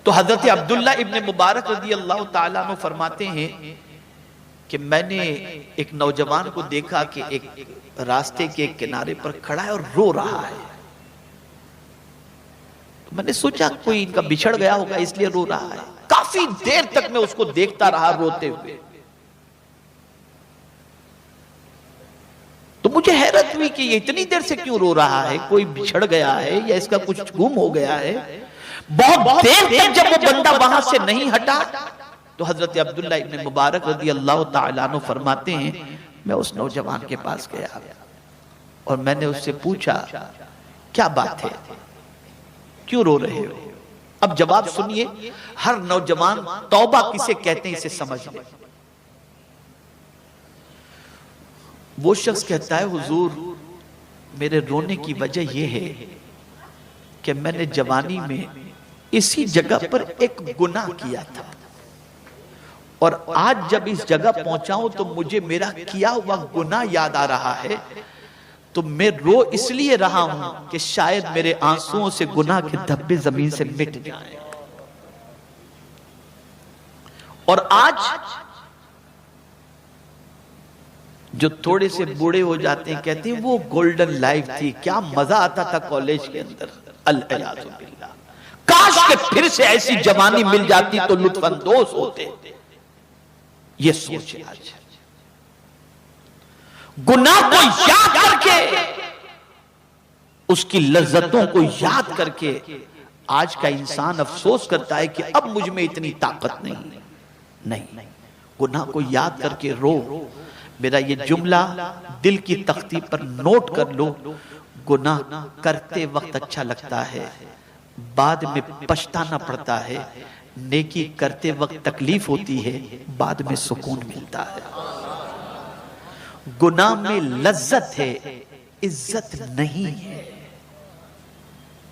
तो हजरत अब्दुल्ला इब्न मुबारक रज़ी अल्लाह ताला अन्हु फरमाते हैं कि मैंने एक नौजवान को देखा कि एक रास्ते के किनारे पर खड़ा है और रो रहा है। तो मैंने सोचा कोई इनका बिछड़ गया होगा इसलिए रो रहा है। काफी देर तक मैं उसको देखता रहा रोते हुए। तो मुझे हैरत हुई कि ये इतनी देर से क्यों रो रहा है, कोई बिछड़ गया है या इसका कुछ गुम हो गया है। बहुत देर तक जब वो बंदा वहां से नहीं हटा तो हजरत अब्दुल्ला इब्न मुबारक रज़ी अल्लाह ताला अन्हु फरमाते हैं मैं उस नौजवान के पास गया और मैंने उससे पूछा क्या बात है, क्यों रो रहे हो। अब जवाब सुनिए, हर नौजवान तौबा किसे कहते हैं इसे समझ ले। वो शख्स कहता है हुजूर मेरे रोने की वजह यह है कि मैंने जवानी में इसी जगह पर एक गुनाह किया था और आज जब इस जगह पहुंचा हूं तो मुझे मेरा किया हुआ गुनाह याद आ रहा है। तो मैं रो इसलिए रहा हूं कि शायद मेरे आंसुओं से गुनाह के धब्बे जमीन से मिट जाएं। और आज जो थोड़े से बूढ़े हो जाते हैं कहते हैं वो गोल्डन लाइफ थी, क्या मजा आता था कॉलेज के अंदर। अल-इयाज़ु बिल्लाह, काश के फिर से ऐसी जवानी मिल जाती तो लुत्फानंदोज होते। ये सोच आज गुनाह को याद करके, उसकी लज्जतों को याद करके आज का इंसान अफसोस करता है कि अब मुझ में इतनी ताकत नहीं। गुनाह को याद करके रो। मेरा ये जुमला दिल की तख्ती पर नोट कर लो। गुनाह करते वक्त अच्छा लगता है, बाद में पछताना पड़ता है। नेकी करते वक्त तकलीफ होती है, बाद में सुकून मिलता है। गुनाह में लज्जत है, इज्जत नहीं है।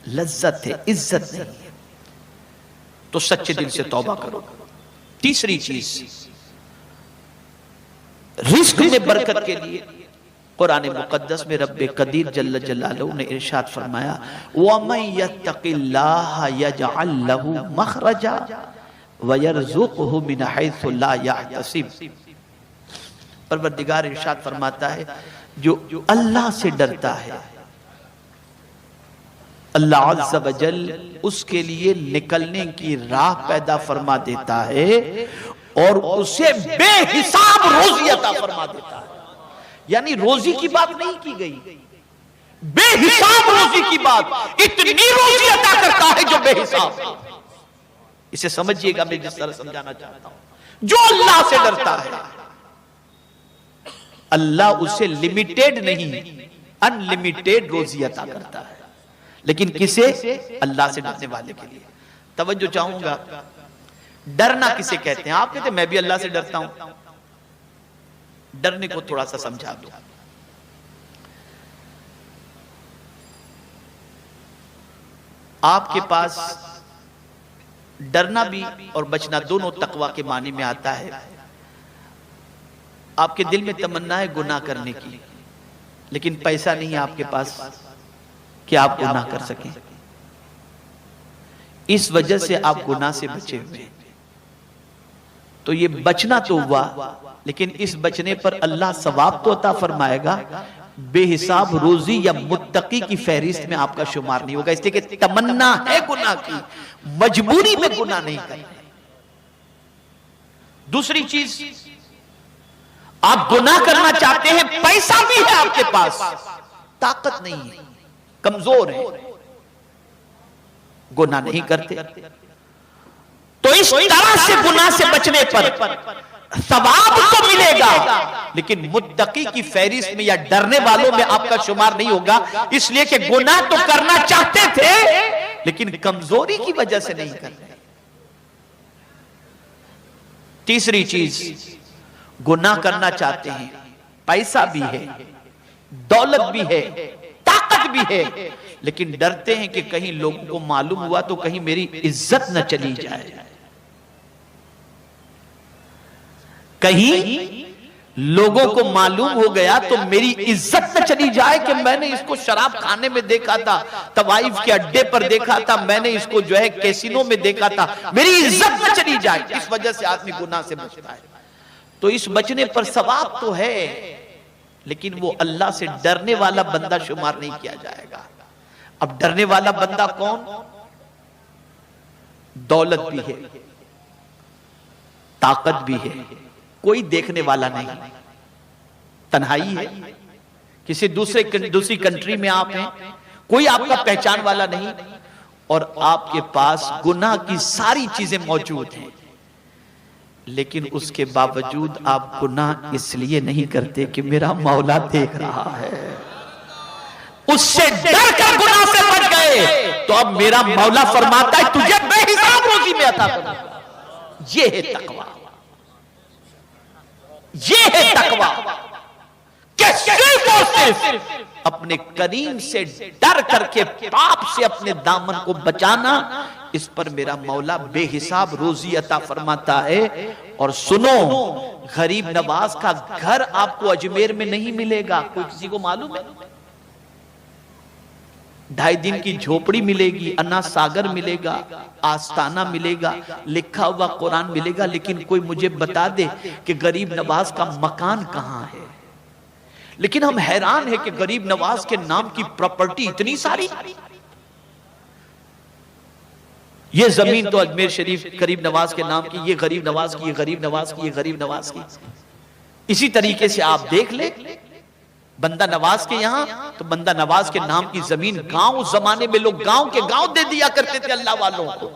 लज्जत है, इज्जत नहीं है। तो सच्चे दिल से तौबा करो। तीसरी चीज, रिस्क में बरकत के लिए कुरान मुकद्दस में रब्बे कदीर जल्ल जलालहू ने इरशाद फरमाया वमन यत्तकिल्लाह यजअल लहू मखरजा व यरज़ुक़हु मिन हैसु ला यहतसिब। परवरदिगार इरशाद फरमाता है जो अल्लाह से डरता है अल्लाह अज़्ज़ व जल उसके लिए निकलने की राह पैदा फरमा देता है और उसे बेहिसाब रोजी अता फरमा देता है। यानी रोजी की बात नहीं की गई, बेहिसाब रोजी की बात। इतनी रोजी अता करता है जो बेहिसाब। इसे समझिएगा, मैं जिस तरह समझाना चाहता हूं। जो अल्लाह से डरता है अल्लाह उसे लिमिटेड नहीं अनलिमिटेड रोजी अता करता है। लेकिन किसे? अल्लाह से डरने वाले के लिए। तवज्जो चाहूंगा, डरना किसे कहते हैं? आप कहते हैं मैं भी अल्लाह से डरता हूं। डरने को थोड़ा सा समझा दो। आपके पास डरना भी और बचना दोनों तकवा के मानी में आता है। आपके दिल में तमन्ना है गुनाह करने की, लेकिन पैसा नहीं है आपके पास कि आप गुनाह कर सकें। इस वजह से आप गुनाह से बचे हुए। तो ये बचना तो हुआ, लेकिन इस बचने पर अल्लाह सवाब तो अता फरमाएगा, बेहिसाब रोजी या मुत्तकी की फहरिस्त में आपका शुमार नहीं होगा। इसलिए कि तमन्ना है गुनाह की, मजबूरी में गुनाह नहीं करना। दूसरी चीज, आप गुनाह करना चाहते हैं, पैसा भी है आपके पास, ताकत नहीं है, कमजोर है, गुनाह नहीं करते। तो इस तरह से गुनाह से बचने पर सवाब तो मिलेगा, लेकिन मुत्तकी की फहरिस्त में या डरने वालों में आपका शुमार नहीं होगा। इसलिए कि गुनाह तो करना चाहते थे, लेकिन कमजोरी की वजह से नहीं कर रहे। तीसरी चीज, गुनाह करना चाहते हैं, पैसा भी है, दौलत भी है, ताकत भी है, लेकिन डरते हैं कि कहीं लोगों को मालूम हुआ तो कहीं मेरी इज्जत न चली जाए, कहीं लोगों को मालूम हो गया तो मेरी इज्जत न चली जाए कि मैंने इसको शराब खाने में देखा था, तवाइफ के अड्डे पर देखा था, मैंने इसको जो है कैसीनो में देखा था, मेरी इज्जत न चली जाए। इस वजह से आदमी गुनाह से बचता है। तो इस बचने पर सवाब तो है, लेकिन वो अल्लाह से डरने वाला बंदा शुमार नहीं किया जाएगा। अब डरने वाला बंदा कौन? दौलत भी है, ताकत भी है, कोई देखने वाला नहीं, तन्हाई है, किसी दूसरी कंट्री में आप हैं, कोई आपका पहचान वाला नहीं, और आपके पास गुनाह की सारी चीजें मौजूद हैं, लेकिन उसके बावजूद आप गुनाह इसलिए नहीं करते कि मेरा मौला देख रहा है, उससे डर कर गुनाह से बच गए। तो अब मेरा मौला फरमाता है तुझे बेहिसाब रोजी में अता करूंगा। ये है तकवा, ये है तकवा कि सिर्फ और सिर्फ अपने करीम से डर करके पाप से अपने दामन को बचाना, इस पर मेरा मौला बेहिसाब रोजी अता फरमाता है। और सुनो, गरीब नवाज का घर आपको अजमेर में नहीं मिलेगा, कोई किसी को मालूम है? 2.5 दिन की झोपड़ी मिलेगी, अन्ना सागर मिलेगा, आस्ताना मिलेगा, लिखा हुआ कुरान मिलेगा, लेकिन कोई मुझे बता दे कि गरीब नवाज का मकान कहां है। लेकिन हम हैरान है कि गरीब नवाज के नाम की प्रॉपर्टी इतनी सारी। ये जमीन तो अजमेर शरीफ गरीब नवाज के नाम की, ये गरीब नवाज की, ये गरीब नवाज की, ये गरीब नवाज की। इसी तरीके से आप देख ले बंदा नवाज के यहां, तो बंदा नवाज के नाम की जमीन गांव, जमाने में लोग गांव के गांव दे दिया करते थे अल्लाह वालों को।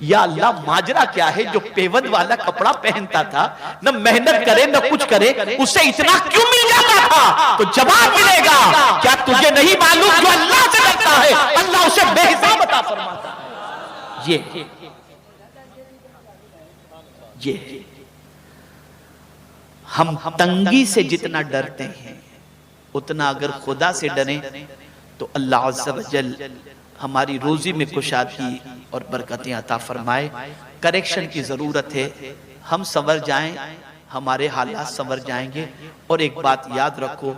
या अल्लाह, माजरा क्या है? जो पेवंद वाला कपड़ा पहनता था, न मेहनत करे न कुछ करे, उसे इतना क्यों मिल जाता था? तो जवाब मिलेगा, क्या तुझे नहीं मालूम जो अल्लाह से डरता है अल्लाह उसे बेहिसाब अता फरमाता है। ये हम तंगी से जितना डरते हैं, उतना अगर खुदा से डरें तो अल्लाह अज़्ज़ा वजल हमारी रोजी में कुशादगी और बरकतें अता फरमाए। करेक्शन की जरूरत है, हम संवर जाएं, हमारे हालात संवर जाएंगे। और एक बात याद रखो,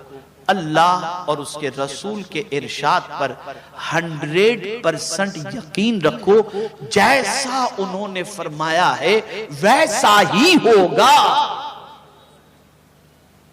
अल्लाह और उसके रसूल के इरशाद पर 100% यकीन रखो, जैसा उन्होंने फरमाया है वैसा ही होगा।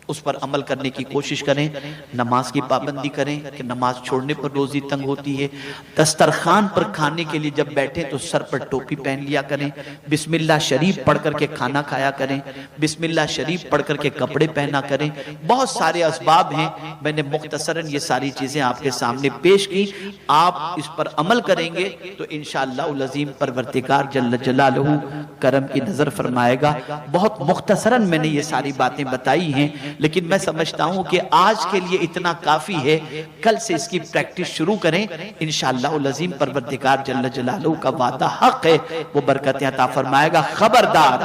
उस पर अमल करने की कोशिश करें, नमाज की पाबंदी करें कि नमाज छोड़ने पर रोजी तंग होती है। दस्तरखान पर खाने के लिए जब बैठे तो सर पर टोपी पहन लिया करें, बिस्मिल्लाह शरीफ पढ़ करके खाना खाया करें, बिस्मिल्लाह शरीफ पढ़ करके कपड़े पहना करें। बहुत सारे असबाब हैं, मैंने मुख्तसरन ये सारी चीजें आपके सामने पेश की। आप इस पर अमल करेंगे तो इंशाअल्लाह अज़ीम परवरदिगार जल्ल जलालहू करम की नजर फरमाएगा। बहुत मुख्तसरन मैंने ये सारी बातें बताई हैं, लेकिन मैं समझता हूं कि आज के लिए इतना काफी है। कल से इसकी प्रैक्टिस शुरू करें, इंशाअल्लाह अज़ीम परवरदिगार जल्ल जलालहू का वादा हक है, वो बरकतें अता फरमाएगा। खबरदार,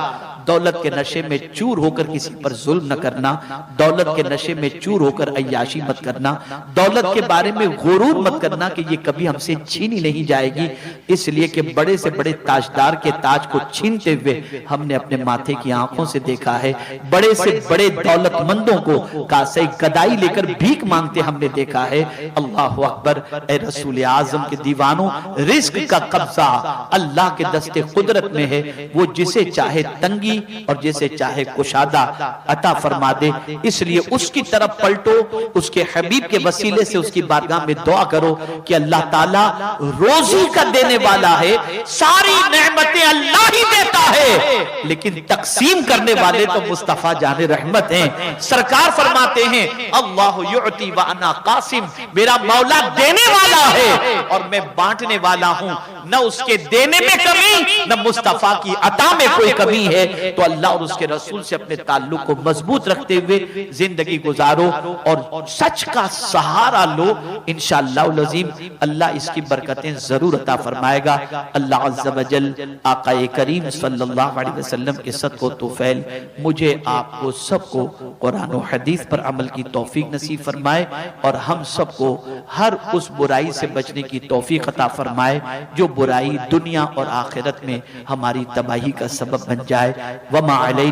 दौलत के नशे में चूर होकर किसी पर जुल्म न करना, दौलत के नशे में चूर होकर अय्याशी मत करना, दौलत के बारे में गुरूर मत करना कि ये कभी हमसे छीनी नहीं जाएगी। इसलिए कि बड़े से बड़े ताजदार के ताज को छीनते हुए हमने अपने माथे की आंखों से देखा है, बड़े से बड़े दौलतमंदों को कासे गदाई लेकर भीख मांगते हमने देखा है। अल्लाह अकबर। ए रसूल आजम के दीवानों, रिस्क का कब्जा अल्लाह के दस्ते कुदरत में है, वो जिसे चाहे तंगी और जैसे चाहे कुशादा अता फरमा दे। इसलिए उसकी तरफ पलटो, उसके हबीब के वसीले से उसकी बारगाह में दुआ करो कि अल्लाह ताला रोजी का देने वाला है, सारी नेमतें अल्लाह ही देता है, लेकिन तकसीम करने वाले तो मुस्तफा जाने रहमत हैं। सरकार फरमाते हैं अल्लाह युअती व अना कासिम, मेरा मौला देने वाला है और मैं बांटने वाला हूं। न उसके देने में कमी, न मुस्तफा की अता में कोई कमी है। तो अल्लाह और उसके रसूल से अपने ताल्लुक को मजबूत रखते हुए जिंदगी गुजारो और सच का सहारा लो। इंशाअल्लाह अज़ीम अल्लाह इसकी बरकतें जरूर अता फरमाएगा। अल्लाह अज़्ज़ा वजल आक़ाए करीम सल्लल्लाहु अलैहि वसल्लम के सदक़ो तौफ़ैल मुझे आपको सबको कुरान और हदीस पर अमल की तौफीक नसीब फरमाए और हम सबको हर उस बुराई से बचने की तौफीक अता फरमाए जो बुराई दुनिया और आखिरत में हमारी तबाही का सबब बन जाए। वमा अलैना